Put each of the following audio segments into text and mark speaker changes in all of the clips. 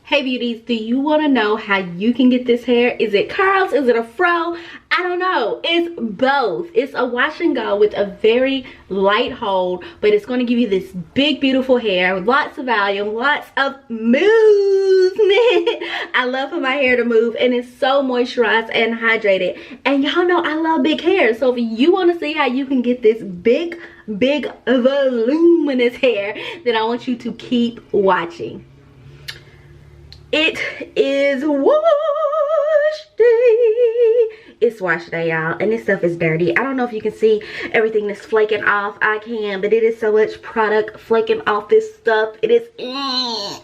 Speaker 1: Hey beauties, do you want to know how you can get this hair? Is it curls? Is it a fro? I don't know. It's both. It's a wash and go with a very light hold, but it's going to give you this big beautiful hair with lots of volume, lots of movement. I love for my hair to move, and it's so moisturized and hydrated. And y'all know I love big hair, so if you want to see how you can get this big voluminous hair, then I want you to keep watching. It is wash day. It's wash day, y'all, and this stuff is dirty. I don't know if you can see everything that's flaking off. I can, but it is so much product flaking off this stuff. It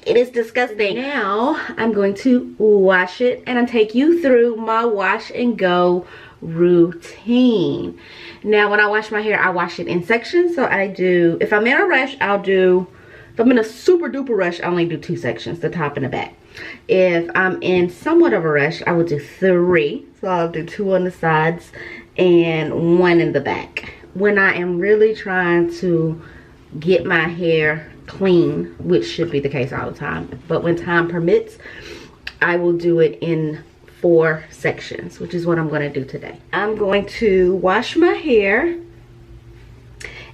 Speaker 1: is disgusting. Now I'm going to wash it, and I'll take you through my wash and go routine. Now when I wash my hair, I wash it in sections. So I do, if I'm in a rush, I'll do, if I'm in a super duper rush, I only do 2 sections, the top and the back. If I'm in somewhat of a rush, I will do 3. So I'll do 2 on the sides and 1 in the back. When I am really trying to get my hair clean, which should be the case all the time, but when time permits, I will do it in 4 sections, which is what I'm going to do today. I'm going to wash my hair.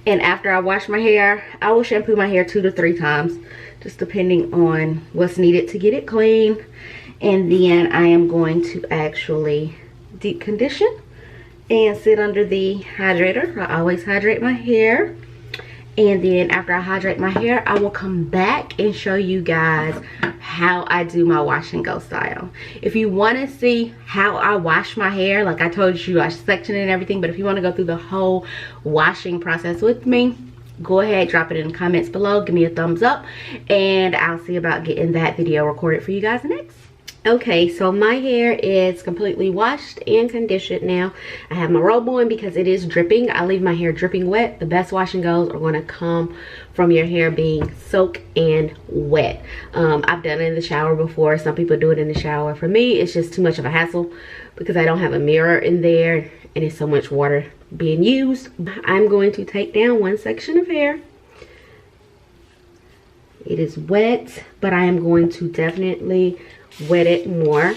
Speaker 1: And after I wash my hair, I will shampoo my hair 2 to 3 times, just depending on what's needed to get it clean. And then I am going to actually deep condition and sit under the hydrator. I always hydrate my hair. And then after I hydrate my hair, I will come back and show you guys how I do my wash and go style. If you want to see how I wash my hair, like I told you, I section and everything, but if you want to go through the whole washing process with me, go ahead, drop it in the comments below, give me a thumbs up, and I'll see about getting that video recorded for you guys next. Okay, so my hair is completely washed and conditioned now. I have my robe on because it is dripping. I leave my hair dripping wet. The best wash and goes are going to come from your hair being soaked and wet. I've done it in the shower before. Some people do it in the shower. For me, it's just too much of a hassle because I don't have a mirror in there and it's so much water being used. I'm going to take down 1 section of hair. It is wet, but I am going to definitely wet it more.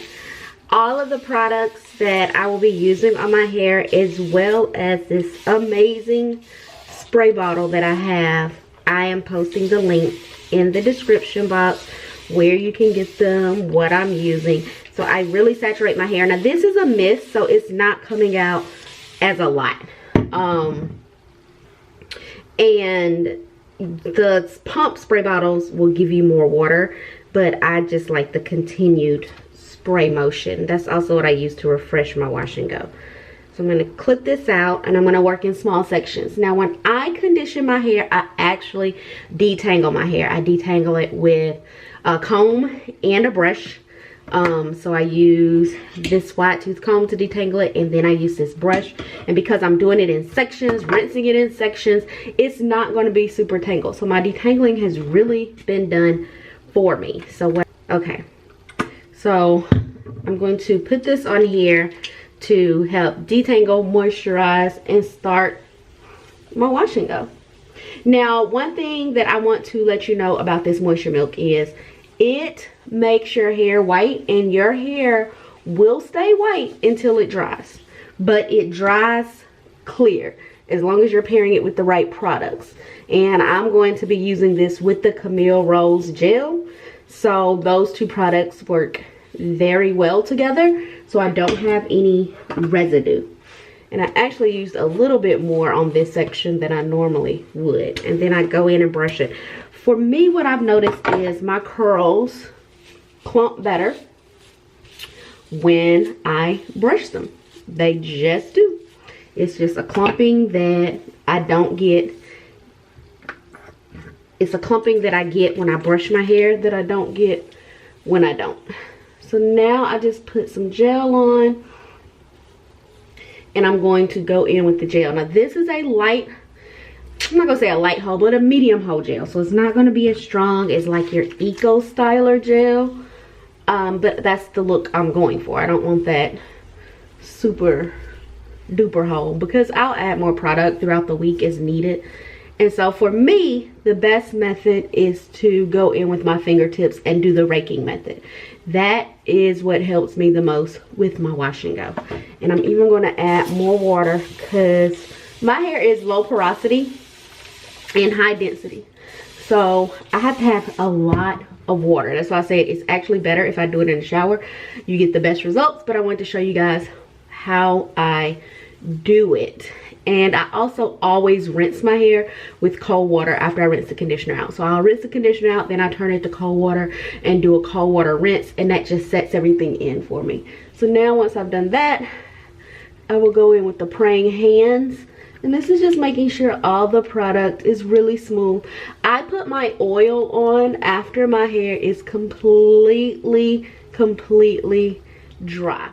Speaker 1: All of the products that I will be using on my hair, as well as this amazing spray bottle that I have, I am posting the link in the description box where you can get them, what I'm using. So I really saturate my hair. Now this is a mist, so it's not coming out as a lot. And the pump spray bottles will give you more water, but I just like the continued spray motion. That's also what I use to refresh my wash and go. So I'm going to clip this out, and I'm going to work in small sections. Now when I condition my hair, I actually detangle my hair. I detangle it with a comb and a brush. So I use this wide tooth comb to detangle it, and then I use this brush. And because I'm doing it in sections, rinsing it in sections, it's not going to be super tangled. So my detangling has really been done for me. So what, okay, so I'm going to put this on here to help detangle, moisturize, and start my wash and go. Now one thing that I want to let you know about this moisture milk is it makes your hair white, and your hair will stay white until it dries, but it dries clear as long as you're pairing it with the right products. And I'm going to be using this with the Camille Rose gel, so those 2 products work very well together, so I don't have any residue. And I actually used a little bit more on this section than I normally would, and then I go in and brush it. For me, what I've noticed is my curls clump better when I brush them. They just do. It's just a clumping that I don't get. It's a clumping that I get when I brush my hair that I don't get when I don't. So now I just put some gel on, and I'm going to go in with the gel. Now this is a light, I'm not gonna say a light hold, but a medium hold gel. So it's not gonna be as strong as like your Eco Styler gel. But that's the look I'm going for. I don't want that super duper hold because I'll add more product throughout the week as needed. And so for me, the best method is to go in with my fingertips and do the raking method. That is what helps me the most with my wash and go. And I'm even going to add more water because my hair is low porosity and high density. So I have to have a lot of water. That's why I say it's actually better if I do it in the shower. You get the best results, but I want to show you guys how I do it. And I also always rinse my hair with cold water after I rinse the conditioner out. So I'll rinse the conditioner out, then I turn it to cold water and do a cold water rinse, and that just sets everything in for me. So now once I've done that, I will go in with the praying hands. And this is just making sure all the product is really smooth. I put my oil on after my hair is completely dry.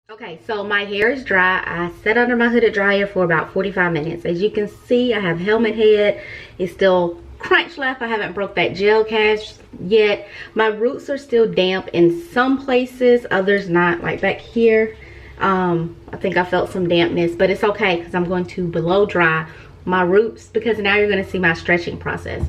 Speaker 1: Okay, so my hair is dry. I set under my hooded dryer for about 45 minutes. As you can see, I have helmet head. It's still crunch left. I haven't broke that gel cast yet. My roots are still damp in some places, others not, like back here. I think I felt some dampness, but it's okay because I'm going to blow dry my roots, because now you're going to see my stretching process.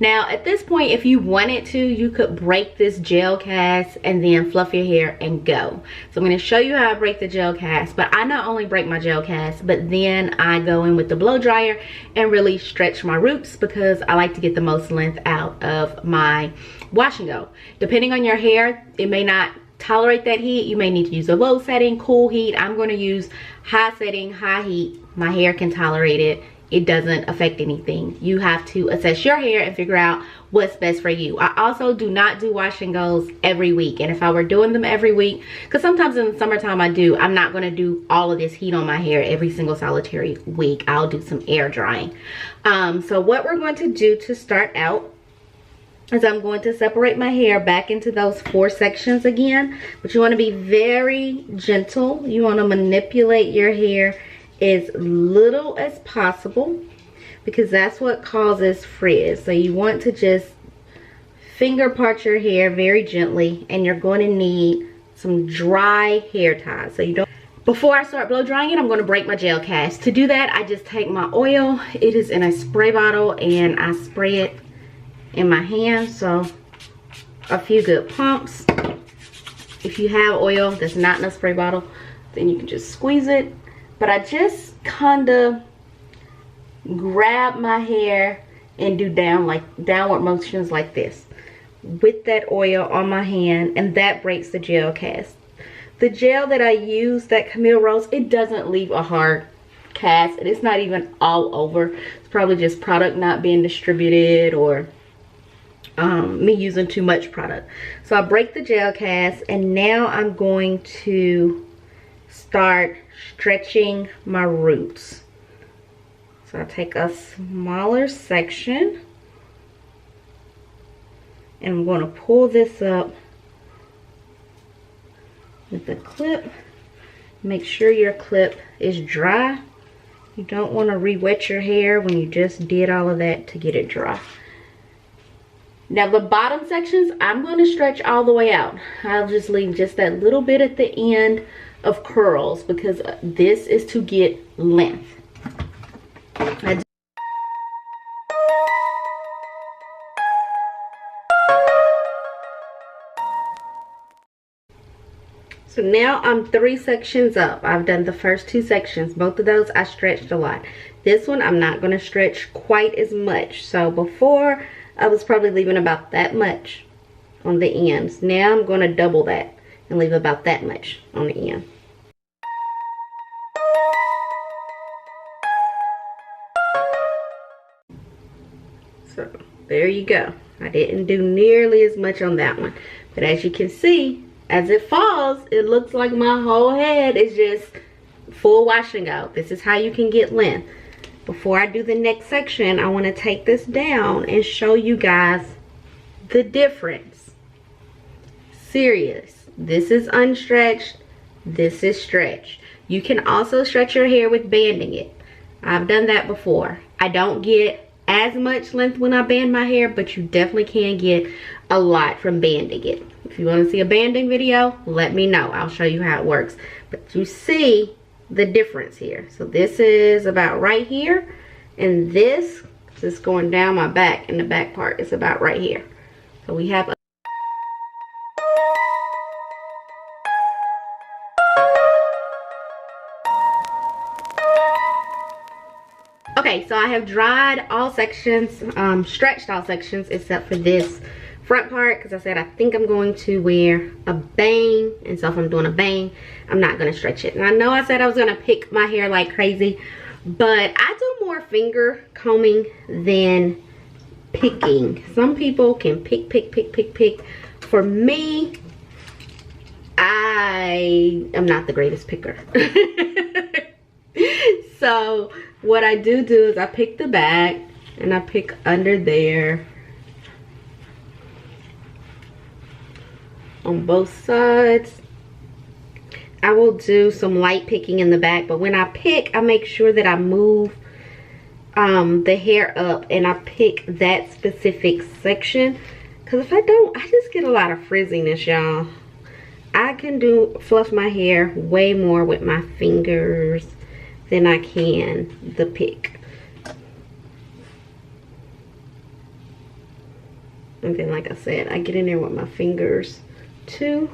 Speaker 1: Now at this point, if you wanted to, you could break this gel cast and then fluff your hair and go. So I'm going to show you how I break the gel cast, but I not only break my gel cast, but then I go in with the blow dryer and really stretch my roots, because I like to get the most length out of my wash and go. Depending on your hair, it may not tolerate that heat. You may need to use a low setting, cool heat. I'm going to use high setting, high heat. My hair can tolerate it. It doesn't affect anything. You have to assess your hair and figure out what's best for you. I also do not do wash and goes every week. And if I were doing them every week, because sometimes in the summertime I do, I'm not going to do all of this heat on my hair every single solitary week. I'll do some air drying. So what we're going to do to start out is I'm going to separate my hair back into those 4 sections again. But you want to be very gentle. You want to manipulate your hair as little as possible, because that's what causes frizz. So you want to just finger part your hair very gently, and you're going to need some dry hair ties. So you don't, before I start blow drying it, I'm going to break my gel cast. To do that, I just take my oil. It is in a spray bottle, and I spray it in my hand. So a few good pumps. If you have oil that's not in a spray bottle, then you can just squeeze it. But I just kind of grab my hair and do downward motions like this with that oil on my hand, and that breaks the gel cast. The gel that I use, that Camille Rose, it doesn't leave a hard cast, and it's not even all over. It's probably just product not being distributed, or me using too much product. So I break the gel cast, and now I'm going to start stretching my roots. So I take a smaller section, and I'm going to pull this up with the clip. Make sure your clip is dry. You don't want to re-wet your hair when you just did all of that to get it dry. Now the bottom sections, I'm going to stretch all the way out. I'll just leave just that little bit at the end of curls, because this is to get length. So now I'm 3 sections up. I've done the first 2 sections. Both of those I stretched a lot. This one I'm not going to stretch quite as much. So before I was probably leaving about that much on the ends. Now I'm going to double that and leave about that much on the end. So there you go. I didn't do nearly as much on that one, but as you can see, as it falls, it looks like my whole head is just full wash and go. This is how you can get length. Before I do the next section, I want to take this down and show you guys the difference. Serious. This is unstretched. This is stretched. You can also stretch your hair with banding it. I've done that before. I don't get as much length when I band my hair, but you definitely can get a lot from banding it. If you want to see a banding video, let me know. I'll show you how it works. But you see the difference here. So this is about right here, and this is going down my back, and the back part is about right here. So we have a okay, so I have dried all sections, stretched all sections except for this front part, because I said I think I'm going to wear a bang, and so if I'm doing a bang, I'm not going to stretch it. And I know I said I was going to pick my hair like crazy, but I do more finger combing than picking. Some people can pick. For me, I am not the greatest picker. So what I do is I pick the back, and I pick under there on both sides. I will do some light picking in the back, but when I pick, I make sure that I move the hair up, and I pick that specific section, because if I don't, I just get a lot of frizziness, y'all. I can fluff my hair way more with my fingers than I can the pick. And then, like I said, I get in there with my fingers too.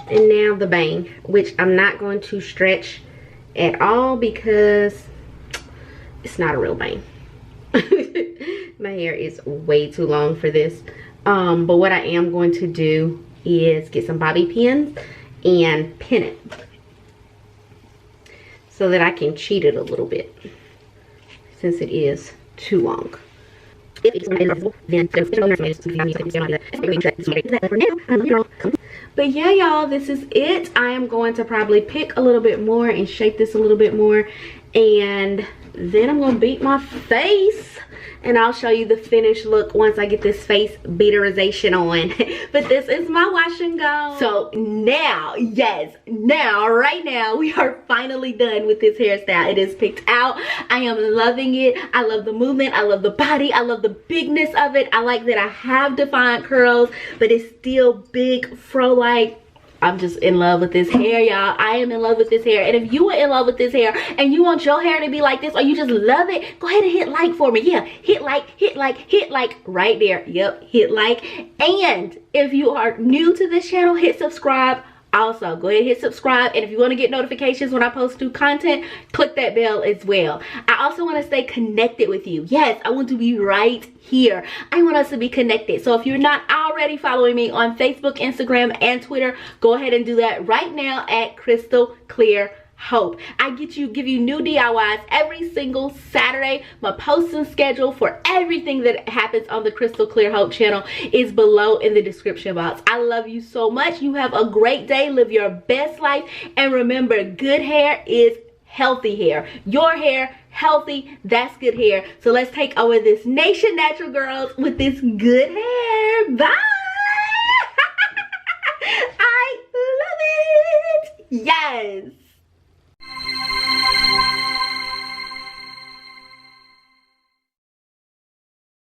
Speaker 1: And now the bang, which I'm not going to stretch at all because it's not a real bang. My hair is way too long for this. But what I am going to do is get some bobby pins and pin it so that I can cheat it a little bit, since it is too long. But yeah, y'all, this is it. I am going to probably pick a little bit more and shape this a little bit more, and then I'm gonna beat my face, and I'll show you the finished look once I get this face beaterization on. But this is my wash and go. So now, yes, right now, we are finally done with this hairstyle. It is picked out. I am loving it. I love the movement. I love the body. I love the bigness of it. I like that I have defined curls, but it's still big fro-like. I'm just in love with this hair, y'all. I am in love with this hair. And if you are in love with this hair and you want your hair to be like this, or you just love it, go ahead and hit like for me. Yeah, hit like right there. Yep, hit like. And if you are new to this channel, hit subscribe. Also, go ahead and hit subscribe, and if you want to get notifications when I post new content, click that bell as well. I also want to stay connected with you. Yes, I want to be right here. I want us to be connected. So if you're not already following me on Facebook, Instagram, and Twitter, go ahead and do that right now at Crystal Clear Hope. I give you new DIYs every single Saturday. My posting schedule for everything that happens on the Crystal Clear Hope channel is below in the description box. I love you so much. You have a great day. Live your best life. And remember, good hair is healthy hair. Your hair, healthy, that's good hair. So let's take over this nation, natural girls, with this good hair. Bye. I love it. Yes.